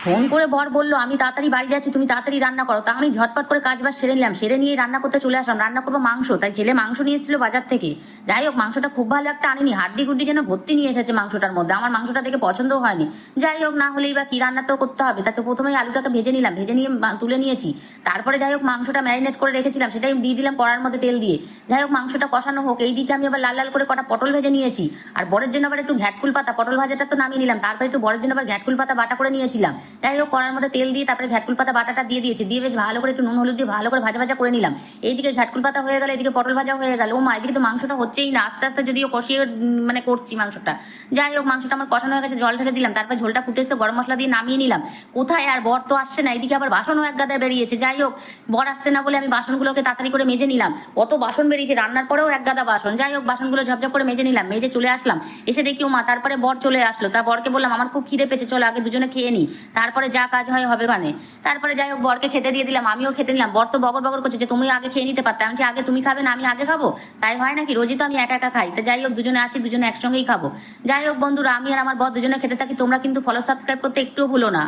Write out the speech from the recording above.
Phone করে বর বললো আমি তাড়াতাড়ি বাড়ি যাচ্ছি, তুমি তাড়াতাড়ি রান্না করো। তা আমি ঝটপট করে কাজ বাজ সেরে নিলাম, সেরে নিয়ে রান্না করতে চলে আসলাম। রান্না করবো মাংস, তাই ছেলে মাংস নিয়ে এসেছিল বাজার থেকে। যাই হোক, মাংসটা খুব ভালো একটা আনিনি, হাড্ডি গুড্ডি যেন ভর্তি নিয়ে এসেছে মাংসটার মধ্যে। আমার মাংসটা দেখে পছন্দও হয়নি। যাই হোক, না হলেই বা কি, রান্না তো করতে হবে। তাতে প্রথমেই আলুটাকে ভেজে নিলাম, ভেজে নিয়ে তুলে নিয়েছি। তারপরে যাই হোক, মাংসটা ম্যারিনেট করে রেখেছিলাম, সেটাই দিয়ে দিলাম কড়ার মধ্যে তেল দিয়ে। যাই হোক, মাংসটা কষানো হোক, এইদিকে আমি আবার লাল লাল করে কটা পটল ভেজে নিয়েছি। আর বরের জন্য আবার একটু ঘ্যাটকুল পাতা, পটল ভাজাটা তো নামিয়ে নিলাম, তারপরে একটু বরের জন্য আবার ঘ্যাটকুল পাতা বাটা করে নিয়েছিলাম। যাই হোক, কড়ার মধ্যে তেল দিয়ে তারপরে ঘ্যাটকুল পাতা বাটাটা দিয়ে দিয়েছি, দিয়ে বেশ ভালো করে একটু নুন হলুদ দিয়ে ভালো করে ভাজা ভাজা করে নিলাম। এইদিকে ঘ্যাটকুল পাতা হয়ে গেল, এদিকে পটল ভাজা হয়ে গেল। ও মা, এদিকে তো মাংসটা হচ্ছেই না, আস্তে আস্তে যদিও কষিয়ে মানে করছি মাংসটা। যাই হোক, মাংসটা আমার কষানো হয়ে গেছে, জল ঢেলে দিলাম, তারপর ঝোলটা ফুটে এসে গরম মশলা দিয়ে নামিয়ে নিলাম। কোথায় আর, বর তো আসছে না, এদিকে আবার বাসনও এক গাদায় বেরিয়েছে। যাই হোক, বর আসছে না বলে আমি বাসনগুলোকে তাড়াতাড়ি করে মেজে নিলাম। কত বাসন বেরিয়েছে, রান্নার পরেও এক গাদা বাসন। যাই হোক, বাসনগুলো ঝপঝপ করে মেজে নিলাম, মেজে চলে আসলাম। এসে দেখি ও মা, তারপরে বর চলে আসলো। তা বরকে বললাম আমার খুব খিদে পেয়েছে, চলো আগে দুজনে খেয়ে নিই, তারপরে যা কাজ হয় হবে গানে। তারপরে যাই হোক, বরকে খেতে দিয়ে দিলাম, আমিও খেতে নিলাম। বর তো বগর বগর করছে যে তুমি আগে খেয়ে নিতে পারতে। আমি যে আগে তুমি খাবে না আমি আগে খাবো, তাই হয় নাকি? রোজই তো আমি একা একা খাই। তো যাই হোক, দুজনে আছি, দুজনে একসঙ্গেই খাবো। যাই হোক বন্ধুরা, আমি আর আমার বর দুজনে খেতে থাকি। তোমরা কিন্তু ফলো সাবস্ক্রাইব করতে একটুও ভুলো না।